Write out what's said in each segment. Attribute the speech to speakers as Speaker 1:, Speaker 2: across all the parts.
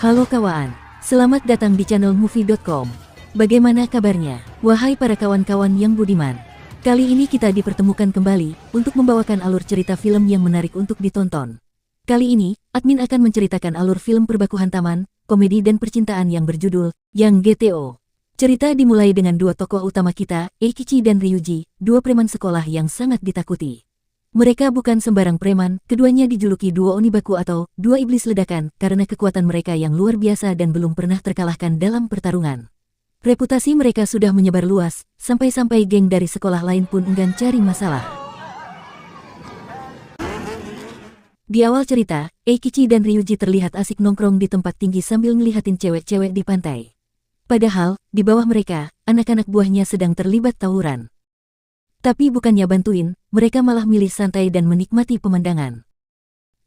Speaker 1: Halo kawan, selamat datang di channel Movie.com. Bagaimana kabarnya? Wahai para kawan-kawan yang budiman. Kali ini kita dipertemukan kembali untuk membawakan alur cerita film yang menarik untuk ditonton. Kali ini, admin akan menceritakan alur film perbaku hantaman, komedi dan percintaan yang berjudul Yang GTO. Cerita dimulai dengan dua tokoh utama kita, Eikichi dan Ryuji, dua preman sekolah yang sangat ditakuti. Mereka bukan sembarang preman, keduanya dijuluki duo Onibaku atau dua iblis ledakan karena kekuatan mereka yang luar biasa dan belum pernah terkalahkan dalam pertarungan. Reputasi mereka sudah menyebar luas, sampai-sampai geng dari sekolah lain pun enggan cari masalah. Di awal cerita, Eikichi dan Ryuji terlihat asik nongkrong di tempat tinggi sambil ngelihatin cewek-cewek di pantai. Padahal, di bawah mereka, anak-anak buahnya sedang terlibat tawuran. Tapi bukannya bantuin, mereka malah milih santai dan menikmati pemandangan.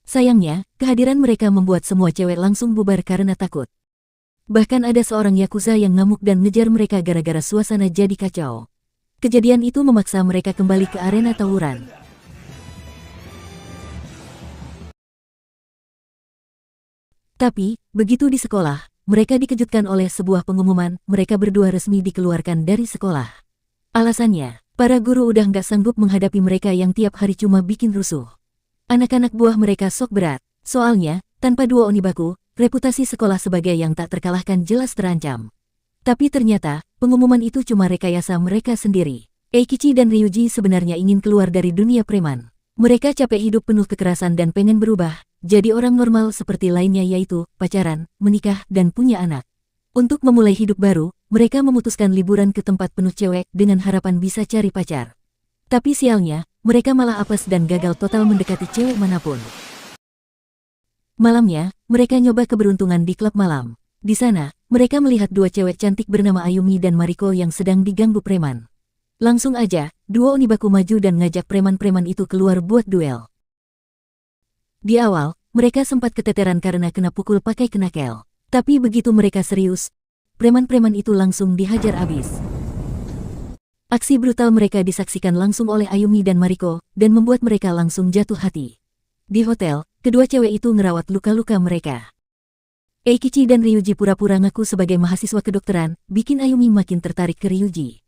Speaker 1: Sayangnya, kehadiran mereka membuat semua cewek langsung bubar karena takut. Bahkan ada seorang yakuza yang ngamuk dan ngejar mereka gara-gara suasana jadi kacau. Kejadian itu memaksa mereka kembali ke arena tawuran. Tapi, begitu di sekolah, mereka dikejutkan oleh sebuah pengumuman, mereka berdua resmi dikeluarkan dari sekolah. Alasannya, para guru udah nggak sanggup menghadapi mereka yang tiap hari cuma bikin rusuh. Anak-anak buah mereka sok berat, soalnya, tanpa duo Onibaku, reputasi sekolah sebagai yang tak terkalahkan jelas terancam. Tapi ternyata, pengumuman itu cuma rekayasa mereka sendiri. Eikichi dan Ryuji sebenarnya ingin keluar dari dunia preman. Mereka capek hidup penuh kekerasan dan pengen berubah, jadi orang normal seperti lainnya yaitu, pacaran, menikah, dan punya anak. Untuk memulai hidup baru, mereka memutuskan liburan ke tempat penuh cewek dengan harapan bisa cari pacar. Tapi sialnya, mereka malah apes dan gagal total mendekati cewek manapun. Malamnya, mereka nyoba keberuntungan di klub malam. Di sana, mereka melihat dua cewek cantik bernama Ayumi dan Mariko yang sedang diganggu preman. Langsung aja, duo Onibaku maju dan ngajak preman-preman itu keluar buat duel. Di awal, mereka sempat keteteran karena kena pukul pakai kenakel. Tapi begitu mereka serius, preman-preman itu langsung dihajar abis. Aksi brutal mereka disaksikan langsung oleh Ayumi dan Mariko, dan membuat mereka langsung jatuh hati. Di hotel, kedua cewek itu ngerawat luka-luka mereka. Eikichi dan Ryuji pura-pura ngaku sebagai mahasiswa kedokteran, bikin Ayumi makin tertarik ke Ryuji.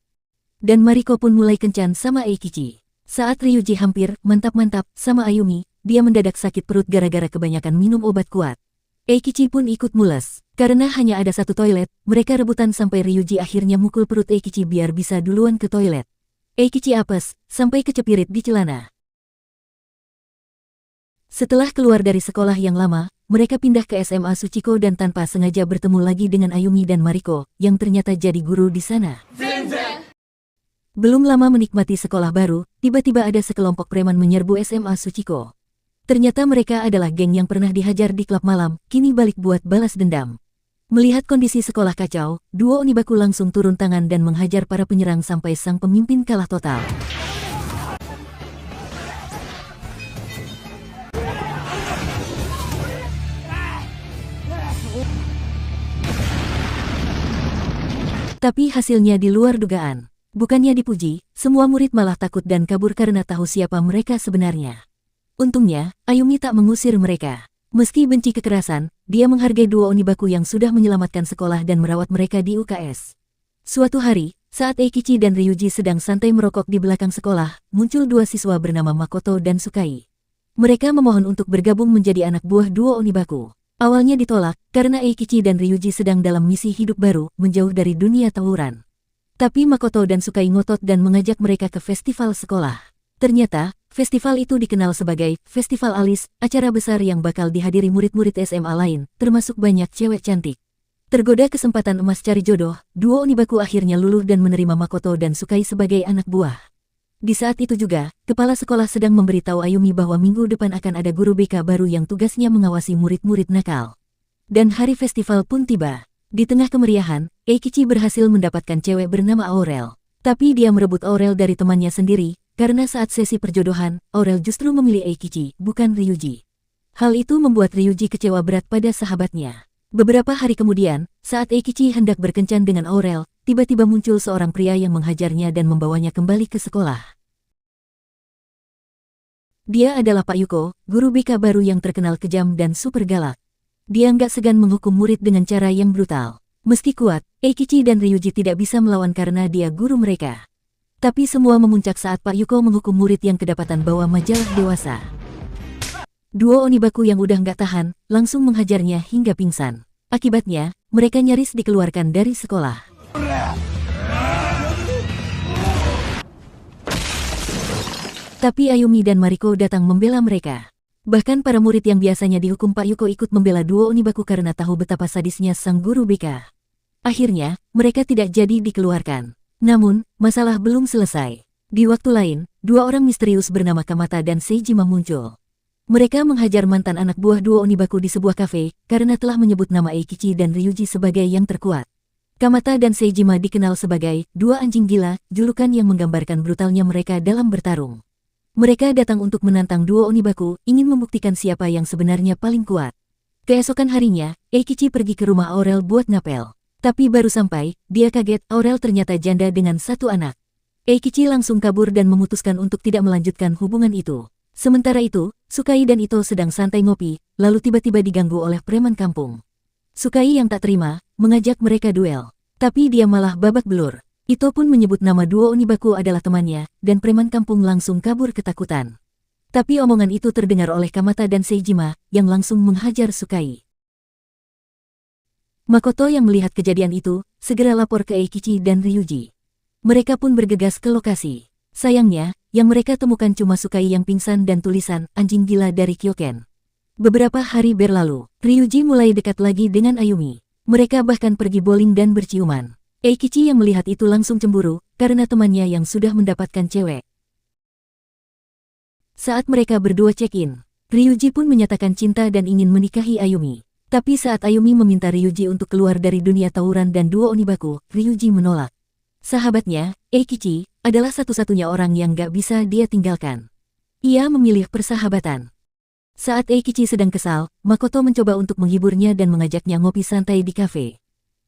Speaker 1: Dan Mariko pun mulai kencan sama Eikichi. Saat Ryuji hampir mantap-mantap sama Ayumi, dia mendadak sakit perut gara-gara kebanyakan minum obat kuat. Eikichi pun ikut mules. Karena hanya ada satu toilet, mereka rebutan sampai Ryuji akhirnya mukul perut Eikichi biar bisa duluan ke toilet. Eikichi apes, sampai kecepirit di celana. Setelah keluar dari sekolah yang lama, mereka pindah ke SMA Tsuchiko dan tanpa sengaja bertemu lagi dengan Ayumi dan Mariko, yang ternyata jadi guru di sana. Belum lama menikmati sekolah baru, tiba-tiba ada sekelompok preman menyerbu SMA Tsuchiko. Ternyata mereka adalah geng yang pernah dihajar di klub malam, kini balik buat balas dendam. Melihat kondisi sekolah kacau, duo Onibaku langsung turun tangan dan menghajar para penyerang sampai sang pemimpin kalah total. Tapi hasilnya di luar dugaan. Bukannya dipuji, semua murid malah takut dan kabur karena tahu siapa mereka sebenarnya. Untungnya, Ayumi tak mengusir mereka. Meski benci kekerasan, dia menghargai duo Onibaku yang sudah menyelamatkan sekolah dan merawat mereka di UKS. Suatu hari, saat Eikichi dan Ryuji sedang santai merokok di belakang sekolah, muncul dua siswa bernama Makoto dan Sukai. Mereka memohon untuk bergabung menjadi anak buah duo Onibaku. Awalnya ditolak, karena Eikichi dan Ryuji sedang dalam misi hidup baru, menjauh dari dunia tawuran. Tapi Makoto dan Sukai ngotot dan mengajak mereka ke festival sekolah. Ternyata, festival itu dikenal sebagai Festival Alis, acara besar yang bakal dihadiri murid-murid SMA lain, termasuk banyak cewek cantik. Tergoda kesempatan emas cari jodoh, duo Onibaku akhirnya luluh dan menerima Makoto dan Sukai sebagai anak buah. Di saat itu juga, kepala sekolah sedang memberitahu Ayumi bahwa minggu depan akan ada guru BK baru yang tugasnya mengawasi murid-murid nakal. Dan hari festival pun tiba. Di tengah kemeriahan, Eikichi berhasil mendapatkan cewek bernama Aurel. Tapi dia merebut Aurel dari temannya sendiri, karena saat sesi perjodohan, Aurel justru memilih Eikichi, bukan Ryuji. Hal itu membuat Ryuji kecewa berat pada sahabatnya. Beberapa hari kemudian, saat Eikichi hendak berkencan dengan Aurel, tiba-tiba muncul seorang pria yang menghajarnya dan membawanya kembali ke sekolah. Dia adalah Pak Yuko, guru BK baru yang terkenal kejam dan super galak. Dia nggak segan menghukum murid dengan cara yang brutal. Meski kuat, Eikichi dan Ryuji tidak bisa melawan karena dia guru mereka. Tapi semua memuncak saat Pak Yuko menghukum murid yang kedapatan bawa majalah dewasa. Duo Onibaku yang udah nggak tahan, langsung menghajarnya hingga pingsan. Akibatnya, mereka nyaris dikeluarkan dari sekolah. Tapi Ayumi dan Mariko datang membela mereka. Bahkan para murid yang biasanya dihukum Pak Yuko ikut membela duo Onibaku karena tahu betapa sadisnya sang guru BK. Akhirnya, mereka tidak jadi dikeluarkan. Namun, masalah belum selesai. Di waktu lain, dua orang misterius bernama Kamata dan Seijima muncul. Mereka menghajar mantan anak buah duo Onibaku di sebuah kafe karena telah menyebut nama Eikichi dan Ryuji sebagai yang terkuat. Kamata dan Seijima dikenal sebagai dua anjing gila, julukan yang menggambarkan brutalnya mereka dalam bertarung. Mereka datang untuk menantang duo Onibaku, ingin membuktikan siapa yang sebenarnya paling kuat. Keesokan harinya, Eikichi pergi ke rumah Aurel buat ngapel. Tapi baru sampai, dia kaget Aurel ternyata janda dengan satu anak. Eikichi langsung kabur dan memutuskan untuk tidak melanjutkan hubungan itu. Sementara itu, Sukai dan Ito sedang santai ngopi, lalu tiba-tiba diganggu oleh preman kampung. Sukai yang tak terima, mengajak mereka duel. Tapi dia malah babak belur. Ito pun menyebut nama duo Onibaku adalah temannya, dan preman kampung langsung kabur ketakutan. Tapi omongan itu terdengar oleh Kamata dan Seijima, yang langsung menghajar Sukai. Makoto yang melihat kejadian itu, segera lapor ke Eikichi dan Ryuji. Mereka pun bergegas ke lokasi. Sayangnya, yang mereka temukan cuma Sukai yang pingsan dan tulisan anjing gila dari Kyoken. Beberapa hari berlalu, Ryuji mulai dekat lagi dengan Ayumi. Mereka bahkan pergi bowling dan berciuman. Eikichi yang melihat itu langsung cemburu, karena temannya yang sudah mendapatkan cewek. Saat mereka berdua check-in, Ryuji pun menyatakan cinta dan ingin menikahi Ayumi. Tapi saat Ayumi meminta Ryuji untuk keluar dari dunia tawuran dan duo Onibaku, Ryuji menolak. Sahabatnya, Eikichi, adalah satu-satunya orang yang gak bisa dia tinggalkan. Ia memilih persahabatan. Saat Eikichi sedang kesal, Makoto mencoba untuk menghiburnya dan mengajaknya ngopi santai di kafe.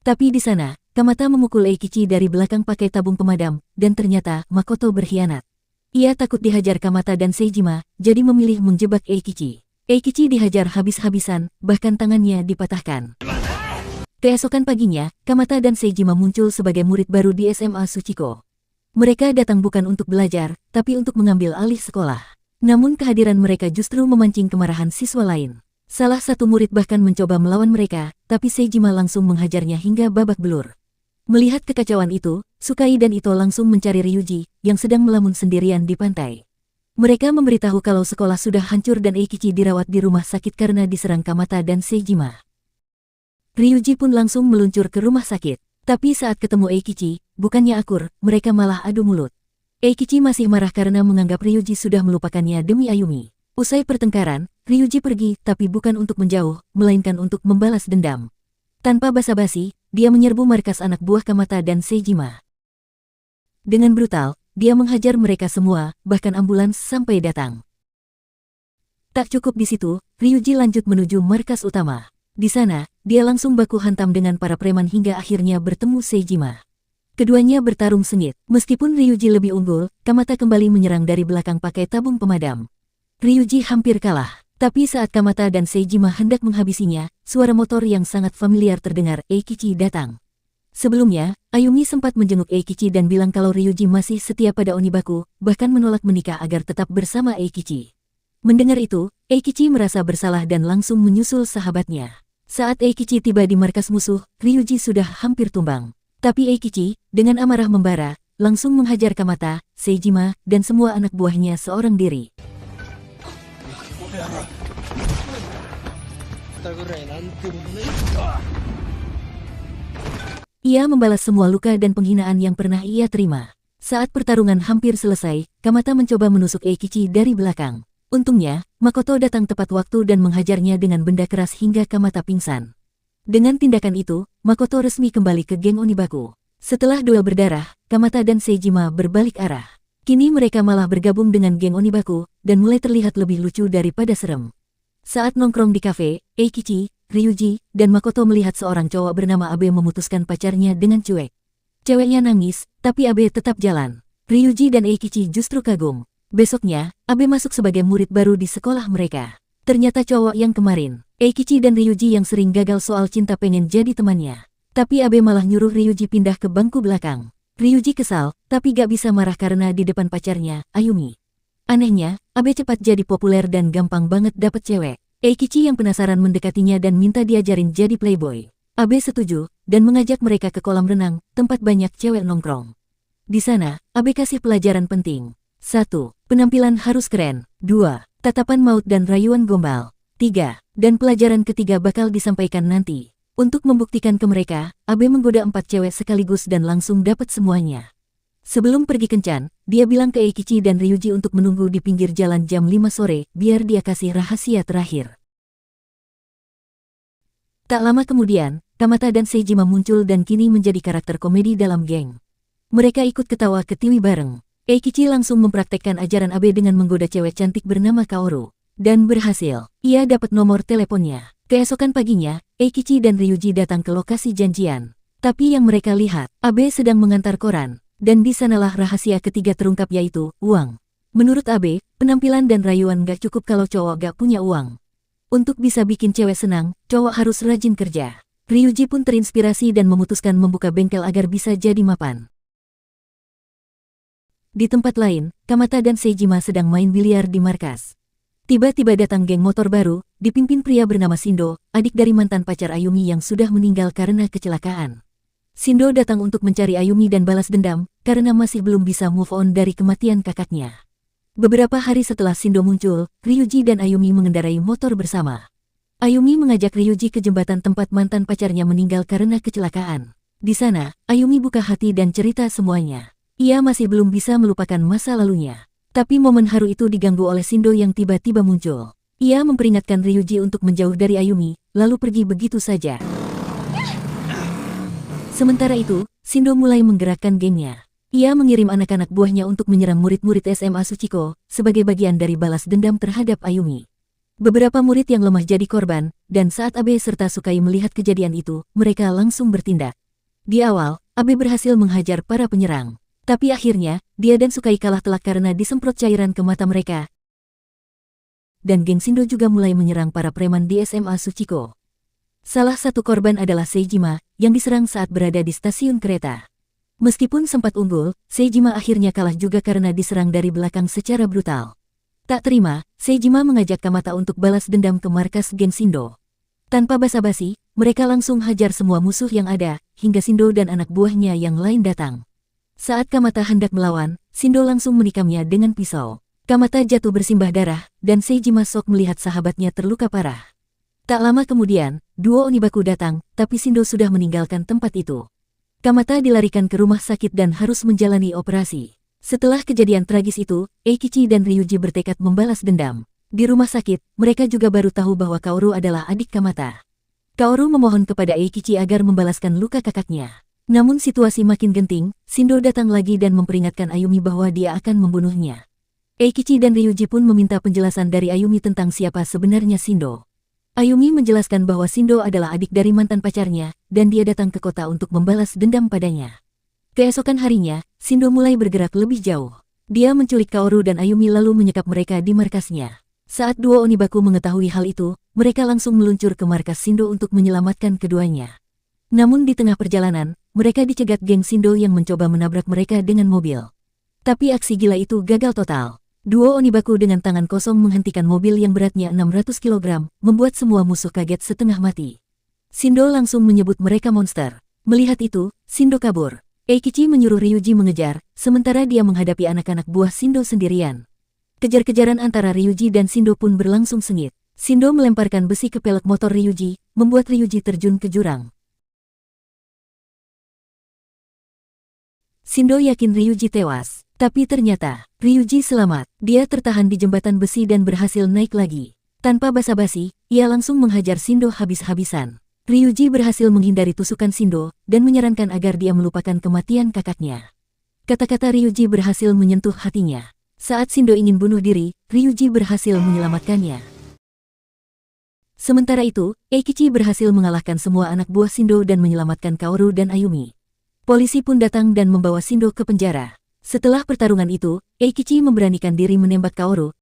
Speaker 1: Tapi di sana, Kamata memukul Eikichi dari belakang pakai tabung pemadam, dan ternyata Makoto berkhianat. Ia takut dihajar Kamata dan Seijima, jadi memilih menjebak Eikichi. Eikichi dihajar habis-habisan, bahkan tangannya dipatahkan. Keesokan paginya, Kamata dan Seijima muncul sebagai murid baru di SMA Tsuchiko. Mereka datang bukan untuk belajar, tapi untuk mengambil alih sekolah. Namun kehadiran mereka justru memancing kemarahan siswa lain. Salah satu murid bahkan mencoba melawan mereka, tapi Seijima langsung menghajarnya hingga babak belur. Melihat kekacauan itu, Sukai dan Ito langsung mencari Ryuji, yang sedang melamun sendirian di pantai. Mereka memberitahu kalau sekolah sudah hancur dan Eikichi dirawat di rumah sakit karena diserang Kamata dan Seijima. Ryuji pun langsung meluncur ke rumah sakit. Tapi saat ketemu Eikichi, bukannya akur, mereka malah adu mulut. Eikichi masih marah karena menganggap Ryuji sudah melupakannya demi Ayumi. Usai pertengkaran, Ryuji pergi tapi bukan untuk menjauh, melainkan untuk membalas dendam. Tanpa basa-basi, dia menyerbu markas anak buah Kamata dan Seijima. Dengan brutal, dia menghajar mereka semua, bahkan ambulans sampai datang. Tak cukup di situ, Ryuji lanjut menuju markas utama. Di sana, dia langsung baku hantam dengan para preman hingga akhirnya bertemu Seijima. Keduanya bertarung sengit. Meskipun Ryuji lebih unggul, Kamata kembali menyerang dari belakang pakai tabung pemadam. Ryuji hampir kalah. Tapi saat Kamata dan Seijima hendak menghabisinya, suara motor yang sangat familiar terdengar. Eikichi datang. Sebelumnya, Ayumi sempat menjenguk Eikichi dan bilang kalau Ryuji masih setia pada Onibaku, bahkan menolak menikah agar tetap bersama Eikichi. Mendengar itu, Eikichi merasa bersalah dan langsung menyusul sahabatnya. Saat Eikichi tiba di markas musuh, Ryuji sudah hampir tumbang. Tapi Eikichi, dengan amarah membara, langsung menghajar Kamata, Seijima, dan semua anak buahnya seorang diri. Ia membalas semua luka dan penghinaan yang pernah ia terima. Saat pertarungan hampir selesai, Kamata mencoba menusuk Eikichi dari belakang. Untungnya, Makoto datang tepat waktu dan menghajarnya dengan benda keras hingga Kamata pingsan. Dengan tindakan itu, Makoto resmi kembali ke geng Onibaku. Setelah duel berdarah, Kamata dan Seijima berbalik arah. Kini mereka malah bergabung dengan geng Onibaku, dan mulai terlihat lebih lucu daripada serem. Saat nongkrong di kafe, Eikichi, Ryuji, dan Makoto melihat seorang cowok bernama Abe memutuskan pacarnya dengan cuek. Ceweknya nangis, tapi Abe tetap jalan. Ryuji dan Eikichi justru kagum. Besoknya, Abe masuk sebagai murid baru di sekolah mereka. Ternyata cowok yang kemarin Eikichi dan Ryuji yang sering gagal soal cinta pengen jadi temannya. Tapi Abe malah nyuruh Ryuji pindah ke bangku belakang. Ryuji kesal, tapi gak bisa marah karena di depan pacarnya, Ayumi. Anehnya, Abe cepat jadi populer dan gampang banget dapet cewek. Eikichi yang penasaran mendekatinya dan minta diajarin jadi playboy. Abe setuju, dan mengajak mereka ke kolam renang, tempat banyak cewek nongkrong. Di sana, Abe kasih pelajaran penting. 1. Penampilan harus keren. 2. Tatapan maut dan rayuan gombal. 3. Dan pelajaran ketiga bakal disampaikan nanti. Untuk membuktikan ke mereka, Abe menggoda 4 cewek sekaligus dan langsung dapat semuanya. Sebelum pergi kencan, dia bilang ke Eikichi dan Ryuji untuk menunggu di pinggir jalan jam 5 sore, biar dia kasih rahasia terakhir. Tak lama kemudian, Kamata dan Seijima muncul dan kini menjadi karakter komedi dalam geng. Mereka ikut ketawa ketiwi bareng. Eikichi langsung mempraktekkan ajaran Abe dengan menggoda cewek cantik bernama Kaoru. Dan berhasil, ia dapat nomor teleponnya. Keesokan paginya, Eikichi dan Ryuji datang ke lokasi janjian. Tapi yang mereka lihat, Abe sedang mengantar koran. Dan di sanalah rahasia ketiga terungkap yaitu, uang. Menurut Abe, penampilan dan rayuan gak cukup kalau cowok gak punya uang. Untuk bisa bikin cewek senang, cowok harus rajin kerja. Ryuji pun terinspirasi dan memutuskan membuka bengkel agar bisa jadi mapan. Di tempat lain, Kamata dan Seijima sedang main biliar di markas. Tiba-tiba datang geng motor baru, dipimpin pria bernama Shindo, adik dari mantan pacar Ayumi yang sudah meninggal karena kecelakaan. Shindo datang untuk mencari Ayumi dan balas dendam, karena masih belum bisa move on dari kematian kakaknya. Beberapa hari setelah Shindo muncul, Ryuji dan Ayumi mengendarai motor bersama. Ayumi mengajak Ryuji ke jembatan tempat mantan pacarnya meninggal karena kecelakaan. Di sana, Ayumi buka hati dan cerita semuanya. Ia masih belum bisa melupakan masa lalunya. Tapi momen haru itu diganggu oleh Shindo yang tiba-tiba muncul. Ia memperingatkan Ryuji untuk menjauh dari Ayumi, lalu pergi begitu saja. Sementara itu, Shindo mulai menggerakkan gengnya. Ia mengirim anak-anak buahnya untuk menyerang murid-murid SMA Tsuchiko, sebagai bagian dari balas dendam terhadap Ayumi. Beberapa murid yang lemah jadi korban, dan saat Abe serta Sukai melihat kejadian itu, mereka langsung bertindak. Di awal, Abe berhasil menghajar para penyerang. Tapi akhirnya, dia dan Sukai kalah telak karena disemprot cairan ke mata mereka. Dan geng Shindo juga mulai menyerang para preman di SMA Tsuchiko. Salah satu korban adalah Seijima, yang diserang saat berada di stasiun kereta. Meskipun sempat unggul, Seijima akhirnya kalah juga karena diserang dari belakang secara brutal. Tak terima, Seijima mengajak Kamata untuk balas dendam ke markas geng Shindo. Tanpa basa-basi, mereka langsung hajar semua musuh yang ada, hingga Shindo dan anak buahnya yang lain datang. Saat Kamata hendak melawan, Shindo langsung menikamnya dengan pisau. Kamata jatuh bersimbah darah, dan Seijima shock melihat sahabatnya terluka parah. Tak lama kemudian, duo Onibaku datang, tapi Shindo sudah meninggalkan tempat itu. Kamata dilarikan ke rumah sakit dan harus menjalani operasi. Setelah kejadian tragis itu, Eikichi dan Ryuji bertekad membalas dendam. Di rumah sakit, mereka juga baru tahu bahwa Kaoru adalah adik Kamata. Kaoru memohon kepada Eikichi agar membalaskan luka kakaknya. Namun situasi makin genting, Shindo datang lagi dan memperingatkan Ayumi bahwa dia akan membunuhnya. Eikichi dan Ryuji pun meminta penjelasan dari Ayumi tentang siapa sebenarnya Shindo. Ayumi menjelaskan bahwa Shindo adalah adik dari mantan pacarnya, dan dia datang ke kota untuk membalas dendam padanya. Keesokan harinya, Shindo mulai bergerak lebih jauh. Dia menculik Kaoru dan Ayumi lalu menyekap mereka di markasnya. Saat duo Onibaku mengetahui hal itu, mereka langsung meluncur ke markas Shindo untuk menyelamatkan keduanya. Namun di tengah perjalanan, mereka dicegat geng Shindo yang mencoba menabrak mereka dengan mobil. Tapi aksi gila itu gagal total. Duo Onibaku dengan tangan kosong menghentikan mobil yang beratnya 600 kg, membuat semua musuh kaget setengah mati. Shindo langsung menyebut mereka monster. Melihat itu, Shindo kabur. Eikichi menyuruh Ryuji mengejar, sementara dia menghadapi anak-anak buah Shindo sendirian. Kejar-kejaran antara Ryuji dan Shindo pun berlangsung sengit. Shindo melemparkan besi ke pelek motor Ryuji, membuat Ryuji terjun ke jurang. Shindo yakin Ryuji tewas, tapi ternyata Ryuji selamat. Dia tertahan di jembatan besi dan berhasil naik lagi. Tanpa basa-basi, ia langsung menghajar Shindo habis-habisan. Ryuji berhasil menghindari tusukan Shindo dan menyarankan agar dia melupakan kematian kakaknya. Kata-kata Ryuji berhasil menyentuh hatinya. Saat Shindo ingin bunuh diri, Ryuji berhasil menyelamatkannya. Sementara itu, Eikichi berhasil mengalahkan semua anak buah Shindo dan menyelamatkan Kaoru dan Ayumi. Polisi pun datang dan membawa Shindo ke penjara. Setelah pertarungan itu, Eikichi memberanikan diri menembak Kaoru,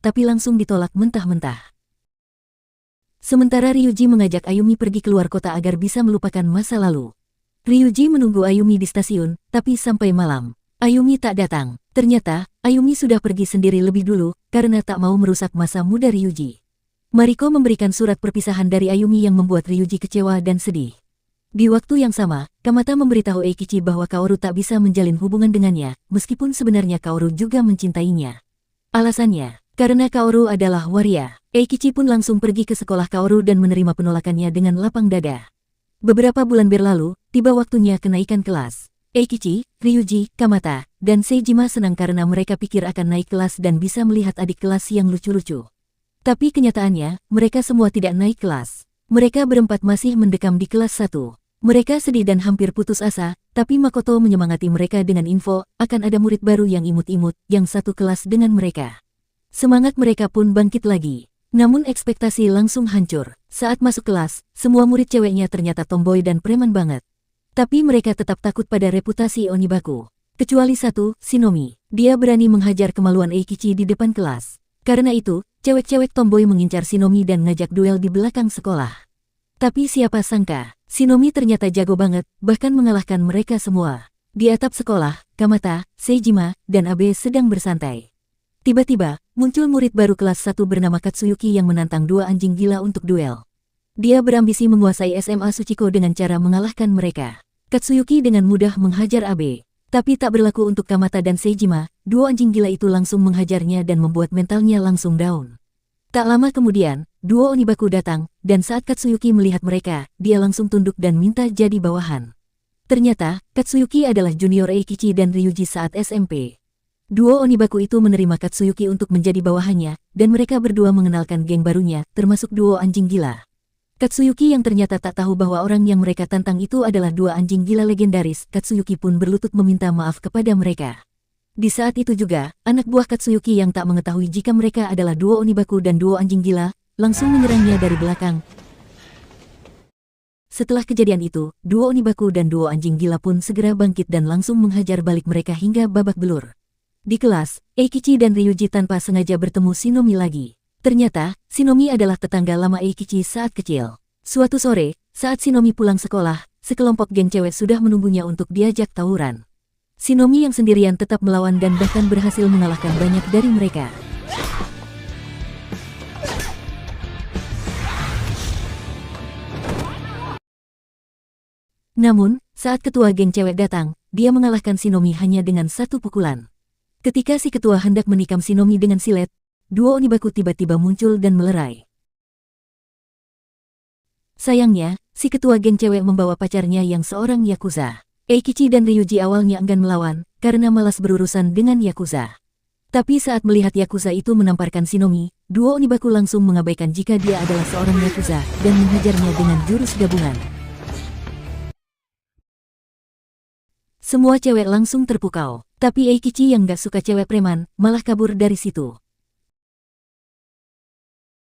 Speaker 1: tapi langsung ditolak mentah-mentah. Sementara Ryuji mengajak Ayumi pergi keluar kota agar bisa melupakan masa lalu. Ryuji menunggu Ayumi di stasiun, tapi sampai malam, Ayumi tak datang. Ternyata, Ayumi sudah pergi sendiri lebih dulu, karena tak mau merusak masa muda Ryuji. Mariko memberikan surat perpisahan dari Ayumi yang membuat Ryuji kecewa dan sedih. Di waktu yang sama, Kamata memberitahu Eikichi bahwa Kaoru tak bisa menjalin hubungan dengannya, meskipun sebenarnya Kaoru juga mencintainya. Alasannya, karena Kaoru adalah waria. Eikichi pun langsung pergi ke sekolah Kaoru dan menerima penolakannya dengan lapang dada. Beberapa bulan berlalu, tiba waktunya kenaikan kelas. Eikichi, Ryuji, Kamata, dan Seijima senang karena mereka pikir akan naik kelas dan bisa melihat adik kelas yang lucu-lucu. Tapi kenyataannya, mereka semua tidak naik kelas. Mereka berempat masih mendekam di kelas 1. Mereka sedih dan hampir putus asa, tapi Makoto menyemangati mereka dengan info, akan ada murid baru yang imut-imut, yang satu kelas dengan mereka. Semangat mereka pun bangkit lagi. Namun ekspektasi langsung hancur. Saat masuk kelas, semua murid ceweknya ternyata tomboy dan preman banget. Tapi mereka tetap takut pada reputasi Onibaku. Kecuali satu, Shinomi. Dia berani menghajar kemaluan Eikichi di depan kelas. Karena itu, cewek-cewek tomboy mengincar Shinomi dan ngajak duel di belakang sekolah. Tapi siapa sangka, Shinomi ternyata jago banget, bahkan mengalahkan mereka semua. Di atap sekolah, Kamata, Seijima, dan Abe sedang bersantai. Tiba-tiba, muncul murid baru kelas 1 bernama Katsuyuki yang menantang dua anjing gila untuk duel. Dia berambisi menguasai SMA Tsuchiko dengan cara mengalahkan mereka. Katsuyuki dengan mudah menghajar Abe. Tapi tak berlaku untuk Kamata dan Seijima, dua anjing gila itu langsung menghajarnya dan membuat mentalnya langsung down. Tak lama kemudian, duo Onibaku datang, dan saat Katsuyuki melihat mereka, dia langsung tunduk dan minta jadi bawahan. Ternyata, Katsuyuki adalah junior Eikichi dan Ryuji saat SMP. Duo Onibaku itu menerima Katsuyuki untuk menjadi bawahannya, dan mereka berdua mengenalkan geng barunya, termasuk duo anjing gila. Katsuyuki yang ternyata tak tahu bahwa orang yang mereka tantang itu adalah dua anjing gila legendaris, Katsuyuki pun berlutut meminta maaf kepada mereka. Di saat itu juga, anak buah Katsuyuki yang tak mengetahui jika mereka adalah duo Onibaku dan duo anjing gila, langsung menyerangnya dari belakang. Setelah kejadian itu, duo Onibaku dan duo anjing gila pun segera bangkit dan langsung menghajar balik mereka hingga babak belur. Di kelas, Eikichi dan Ryuji tanpa sengaja bertemu Shinomi lagi. Ternyata, Shinomi adalah tetangga lama Eikichi saat kecil. Suatu sore, saat Shinomi pulang sekolah, sekelompok geng cewek sudah menunggunya untuk diajak tawuran. Shinomi yang sendirian tetap melawan dan bahkan berhasil mengalahkan banyak dari mereka. Namun, saat ketua geng cewek datang, dia mengalahkan Shinomi hanya dengan satu pukulan. Ketika si ketua hendak menikam Shinomi dengan silet, duo Onibaku tiba-tiba muncul dan melerai. Sayangnya, si ketua geng cewek membawa pacarnya yang seorang Yakuza. Eikichi dan Ryuji awalnya enggan melawan, karena malas berurusan dengan Yakuza. Tapi saat melihat Yakuza itu menamparkan Shinomi, duo Onibaku langsung mengabaikan jika dia adalah seorang Yakuza, dan menghajarnya dengan jurus gabungan. Semua cewek langsung terpukau, tapi Eikichi yang gak suka cewek preman, malah kabur dari situ.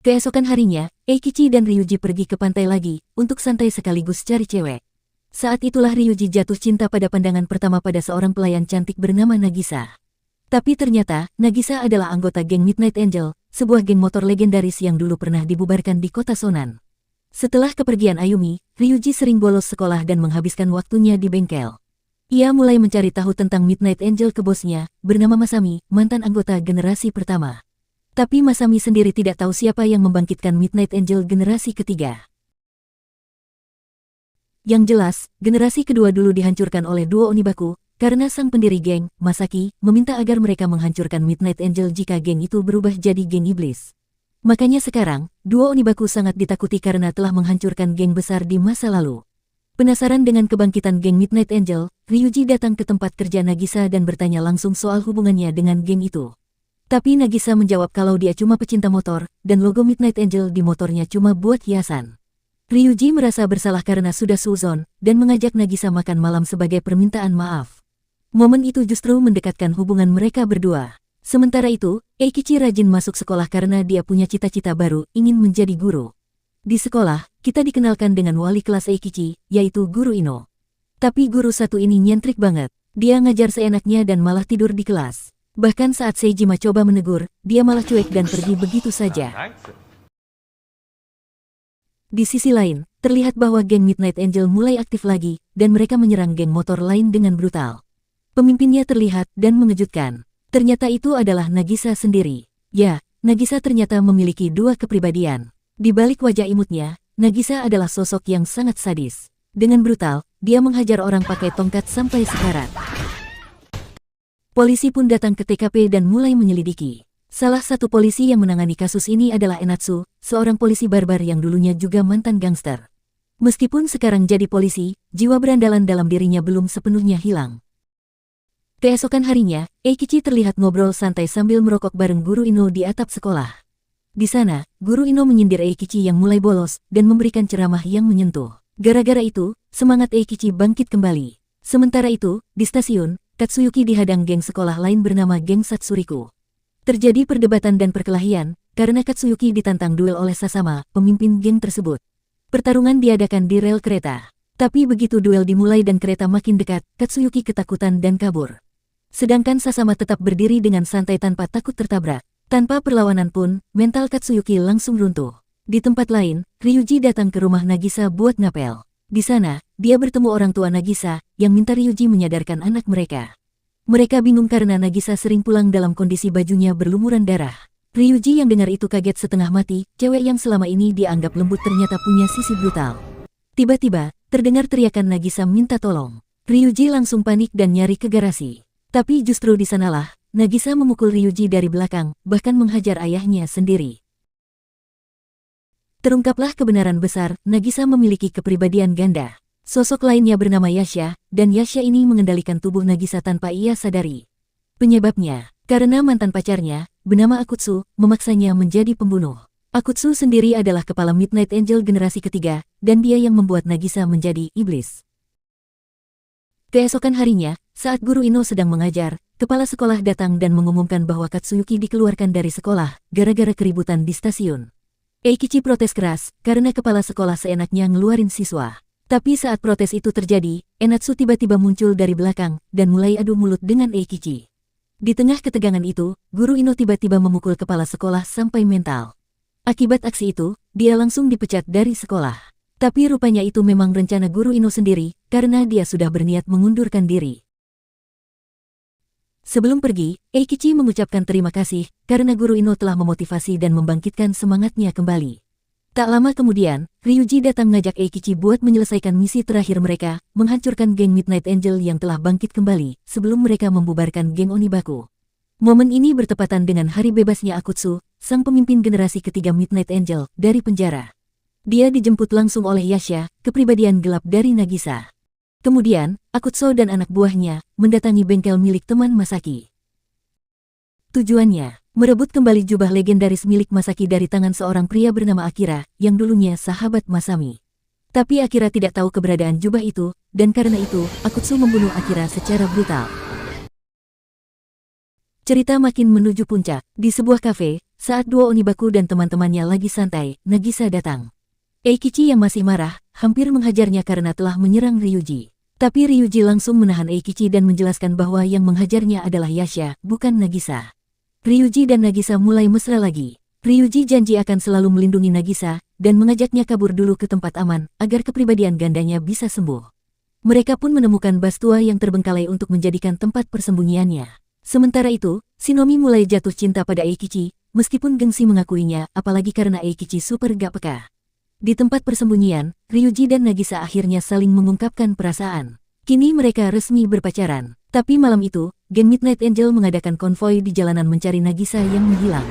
Speaker 1: Keesokan harinya, Eikichi dan Ryuji pergi ke pantai lagi, untuk santai sekaligus cari cewek. Saat itulah Ryuji jatuh cinta pada pandangan pertama pada seorang pelayan cantik bernama Nagisa. Tapi ternyata, Nagisa adalah anggota geng Midnight Angel, sebuah geng motor legendaris yang dulu pernah dibubarkan di kota Sonan. Setelah kepergian Ayumi, Ryuji sering bolos sekolah dan menghabiskan waktunya di bengkel. Ia mulai mencari tahu tentang Midnight Angel ke bosnya, bernama Masami, mantan anggota generasi pertama. Tapi Masami sendiri tidak tahu siapa yang membangkitkan Midnight Angel generasi ketiga. Yang jelas, generasi kedua dulu dihancurkan oleh duo Onibaku, karena sang pendiri geng, Masaki, meminta agar mereka menghancurkan Midnight Angel jika geng itu berubah jadi geng iblis. Makanya sekarang, duo Onibaku sangat ditakuti karena telah menghancurkan geng besar di masa lalu. Penasaran dengan kebangkitan geng Midnight Angel, Ryuji datang ke tempat kerja Nagisa dan bertanya langsung soal hubungannya dengan geng itu. Tapi Nagisa menjawab kalau dia cuma pecinta motor, dan logo Midnight Angel di motornya cuma buat hiasan. Ryuji merasa bersalah karena sudah suzon, dan mengajak Nagisa makan malam sebagai permintaan maaf. Momen itu justru mendekatkan hubungan mereka berdua. Sementara itu, Eikichi rajin masuk sekolah karena dia punya cita-cita baru, ingin menjadi guru. Di sekolah, kita dikenalkan dengan wali kelas Eikichi, yaitu Guru Ino. Tapi guru satu ini nyentrik banget. Dia ngajar seenaknya dan malah tidur di kelas. Bahkan saat Seijima coba menegur, dia malah cuek dan pergi begitu saja. Di sisi lain, terlihat bahwa geng Midnight Angel mulai aktif lagi, dan mereka menyerang geng motor lain dengan brutal. Pemimpinnya terlihat dan mengejutkan. Ternyata itu adalah Nagisa sendiri. Ya, Nagisa ternyata memiliki dua kepribadian. Di balik wajah imutnya, Nagisa adalah sosok yang sangat sadis. Dengan brutal, dia menghajar orang pakai tongkat sampai sekarat. Polisi pun datang ke TKP dan mulai menyelidiki. Salah satu polisi yang menangani kasus ini adalah Enatsu, seorang polisi barbar yang dulunya juga mantan gangster. Meskipun sekarang jadi polisi, jiwa berandalan dalam dirinya belum sepenuhnya hilang. Keesokan harinya, Eikichi terlihat ngobrol santai sambil merokok bareng Guru Ino di atap sekolah. Di sana, Guru Ino menyindir Eikichi yang mulai bolos dan memberikan ceramah yang menyentuh. Gara-gara itu, semangat Eikichi bangkit kembali. Sementara itu, di stasiun, Katsuyuki dihadang geng sekolah lain bernama geng Satsuriku. Terjadi perdebatan dan perkelahian, karena Katsuyuki ditantang duel oleh Sasama, pemimpin geng tersebut. Pertarungan diadakan di rel kereta. Tapi begitu duel dimulai dan kereta makin dekat, Katsuyuki ketakutan dan kabur. Sedangkan Sasama tetap berdiri dengan santai tanpa takut tertabrak. Tanpa perlawanan pun, mental Katsuyuki langsung runtuh. Di tempat lain, Ryuji datang ke rumah Nagisa buat ngapel. Di sana, dia bertemu orang tua Nagisa, yang minta Ryuji menyadarkan anak mereka. Mereka bingung karena Nagisa sering pulang dalam kondisi bajunya berlumuran darah. Ryuji yang dengar itu kaget setengah mati, cewek yang selama ini dianggap lembut ternyata punya sisi brutal. Tiba-tiba, terdengar teriakan Nagisa minta tolong. Ryuji langsung panik dan nyari ke garasi. Tapi justru di sanalah, Nagisa memukul Ryuji dari belakang, bahkan menghajar ayahnya sendiri. Terungkaplah kebenaran besar, Nagisa memiliki kepribadian ganda. Sosok lainnya bernama Yasha, dan Yasha ini mengendalikan tubuh Nagisa tanpa ia sadari. Penyebabnya, karena mantan pacarnya, bernama Akutsu, memaksanya menjadi pembunuh. Akutsu sendiri adalah kepala Midnight Angel generasi ketiga, dan dia yang membuat Nagisa menjadi iblis. Keesokan harinya, saat Guru Ino sedang mengajar, kepala sekolah datang dan mengumumkan bahwa Katsuyuki dikeluarkan dari sekolah, gara-gara keributan di stasiun. Eikichi protes keras, karena kepala sekolah seenaknya ngeluarin siswa. Tapi saat protes itu terjadi, Enatsu tiba-tiba muncul dari belakang, dan mulai adu mulut dengan Eikichi. Di tengah ketegangan itu, Guru Ino tiba-tiba memukul kepala sekolah sampai mental. Akibat aksi itu, dia langsung dipecat dari sekolah. Tapi rupanya itu memang rencana Guru Ino sendiri, karena dia sudah berniat mengundurkan diri. Sebelum pergi, Eikichi mengucapkan terima kasih, karena Guru Ino telah memotivasi dan membangkitkan semangatnya kembali. Tak lama kemudian, Ryuji datang ngajak Eikichi buat menyelesaikan misi terakhir mereka, menghancurkan geng Midnight Angel yang telah bangkit kembali, sebelum mereka membubarkan geng Onibaku. Momen ini bertepatan dengan hari bebasnya Akutsu, sang pemimpin generasi ketiga Midnight Angel, dari penjara. Dia dijemput langsung oleh Yasha, kepribadian gelap dari Nagisa. Kemudian, Akutsu dan anak buahnya mendatangi bengkel milik teman Masaki. Tujuannya, merebut kembali jubah legendaris milik Masaki dari tangan seorang pria bernama Akira, yang dulunya sahabat Masami. Tapi Akira tidak tahu keberadaan jubah itu, dan karena itu, Akutsu membunuh Akira secara brutal. Cerita makin menuju puncak. Di sebuah kafe, saat duo Onibaku dan teman-temannya lagi santai, Nagisa datang. Eikichi yang masih marah, hampir menghajarnya karena telah menyerang Ryuji. Tapi Ryuji langsung menahan Eikichi dan menjelaskan bahwa yang menghajarnya adalah Yasha, bukan Nagisa. Ryuji dan Nagisa mulai mesra lagi. Ryuji janji akan selalu melindungi Nagisa, dan mengajaknya kabur dulu ke tempat aman, agar kepribadian gandanya bisa sembuh. Mereka pun menemukan bas tua yang terbengkalai untuk menjadikan tempat persembunyiannya. Sementara itu, Shinomi mulai jatuh cinta pada Eikichi, meskipun gengsi mengakuinya, apalagi karena Eikichi super gak peka. Di tempat persembunyian, Ryuji dan Nagisa akhirnya saling mengungkapkan perasaan. Kini mereka resmi berpacaran. Tapi malam itu, geng Midnight Angel mengadakan konvoi di jalanan mencari Nagisa yang menghilang.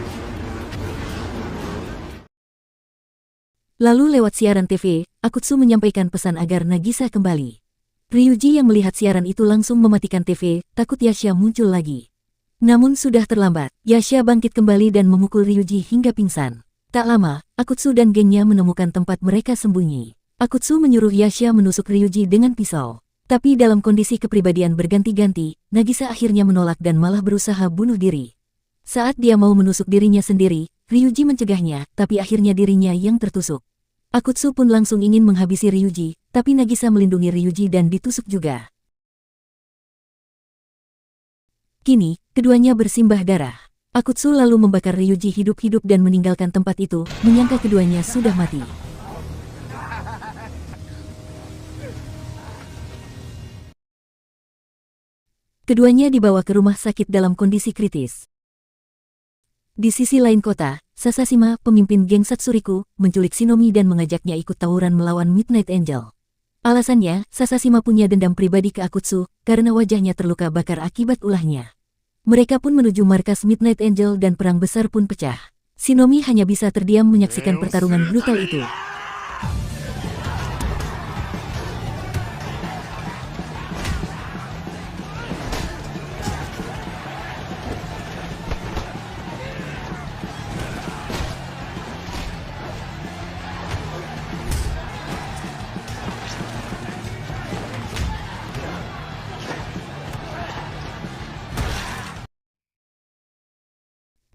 Speaker 1: Lalu lewat siaran TV, Akutsu menyampaikan pesan agar Nagisa kembali. Ryuji yang melihat siaran itu langsung mematikan TV, takut Yasha muncul lagi. Namun sudah terlambat, Yasha bangkit kembali dan memukul Ryuji hingga pingsan. Tak lama, Akutsu dan gengnya menemukan tempat mereka sembunyi. Akutsu menyuruh Yasha menusuk Ryuji dengan pisau. Tapi dalam kondisi kepribadian berganti-ganti, Nagisa akhirnya menolak dan malah berusaha bunuh diri. Saat dia mau menusuk dirinya sendiri, Ryuji mencegahnya, tapi akhirnya dirinya yang tertusuk. Akutsu pun langsung ingin menghabisi Ryuji, tapi Nagisa melindungi Ryuji dan ditusuk juga. Kini, keduanya bersimbah darah. Akutsu lalu membakar Ryuji hidup-hidup dan meninggalkan tempat itu, menyangka keduanya sudah mati. Keduanya dibawa ke rumah sakit dalam kondisi kritis. Di sisi lain kota, Sasashima, pemimpin geng Satsuriku, menculik Shinomi dan mengajaknya ikut tawuran melawan Midnight Angel. Alasannya, Sasashima punya dendam pribadi ke Akutsu, karena wajahnya terluka bakar akibat ulahnya. Mereka pun menuju markas Midnight Angel dan perang besar pun pecah. Shinomi hanya bisa terdiam menyaksikan pertarungan brutal itu.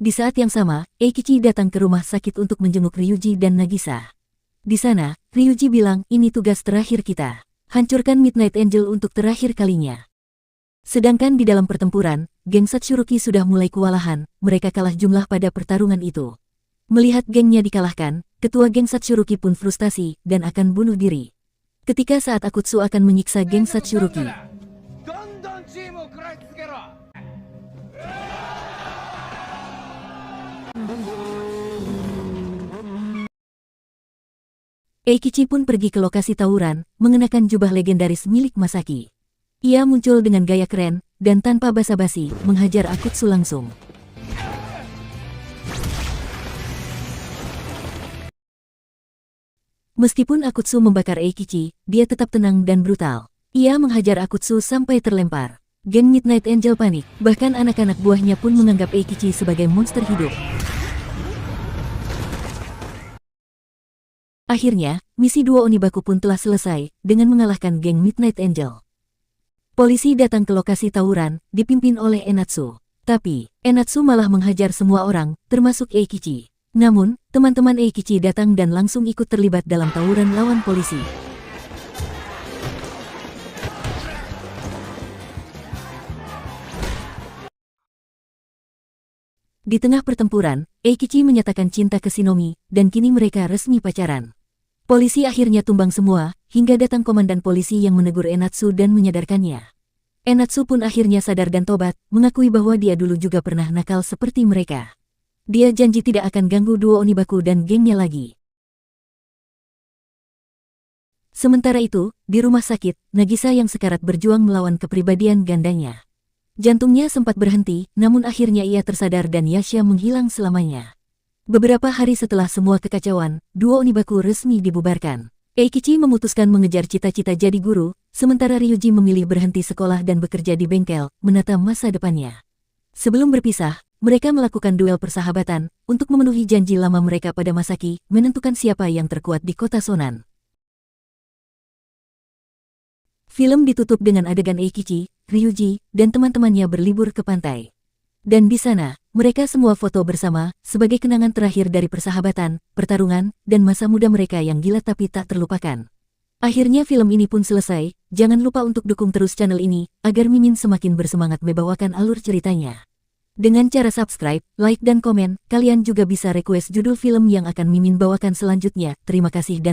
Speaker 1: Di saat yang sama, Eikichi datang ke rumah sakit untuk menjenguk Ryuji dan Nagisa. Di sana, Ryuji bilang, ini tugas terakhir kita. Hancurkan Midnight Angel untuk terakhir kalinya. Sedangkan di dalam pertempuran, geng Satsuruki sudah mulai kewalahan, mereka kalah jumlah pada pertarungan itu. Melihat gengnya dikalahkan, ketua geng Satsuruki pun frustasi dan akan bunuh diri. Ketika saat Akutsu akan menyiksa geng Satsuruki, Eikichi pun pergi ke lokasi tawuran, mengenakan jubah legendaris milik Masaki. Ia muncul dengan gaya keren, dan tanpa basa-basi, menghajar Akutsu langsung. Meskipun Akutsu membakar Eikichi, dia tetap tenang dan brutal. Ia menghajar Akutsu sampai terlempar. Geng Midnight Angel panik, bahkan anak-anak buahnya pun menganggap Eikichi sebagai monster hidup. Akhirnya, misi duo Onibaku pun telah selesai, dengan mengalahkan geng Midnight Angel. Polisi datang ke lokasi tawuran, dipimpin oleh Enatsu. Tapi, Enatsu malah menghajar semua orang, termasuk Eikichi. Namun, teman-teman Eikichi datang dan langsung ikut terlibat dalam tawuran lawan polisi. Di tengah pertempuran, Eikichi menyatakan cinta ke Shinomi, dan kini mereka resmi pacaran. Polisi akhirnya tumbang semua, hingga datang komandan polisi yang menegur Enatsu dan menyadarkannya. Enatsu pun akhirnya sadar dan tobat, mengakui bahwa dia dulu juga pernah nakal seperti mereka. Dia janji tidak akan ganggu duo Onibaku dan gengnya lagi. Sementara itu, di rumah sakit, Nagisa yang sekarat berjuang melawan kepribadian gandanya. Jantungnya sempat berhenti, namun akhirnya ia tersadar dan Yasha menghilang selamanya. Beberapa hari setelah semua kekacauan, duo Onibaku resmi dibubarkan. Eikichi memutuskan mengejar cita-cita jadi guru, sementara Ryuji memilih berhenti sekolah dan bekerja di bengkel, menata masa depannya. Sebelum berpisah, mereka melakukan duel persahabatan, untuk memenuhi janji lama mereka pada Masaki, menentukan siapa yang terkuat di kota Sonan. Film ditutup dengan adegan Eikichi, Ryuji, dan teman-temannya berlibur ke pantai. Dan di sana, mereka semua foto bersama, sebagai kenangan terakhir dari persahabatan, pertarungan, dan masa muda mereka yang gila tapi tak terlupakan. Akhirnya film ini pun selesai, jangan lupa untuk dukung terus channel ini, agar Mimin semakin bersemangat membawakan alur ceritanya. Dengan cara subscribe, like dan komen, kalian juga bisa request judul film yang akan Mimin bawakan selanjutnya. Terima kasih dan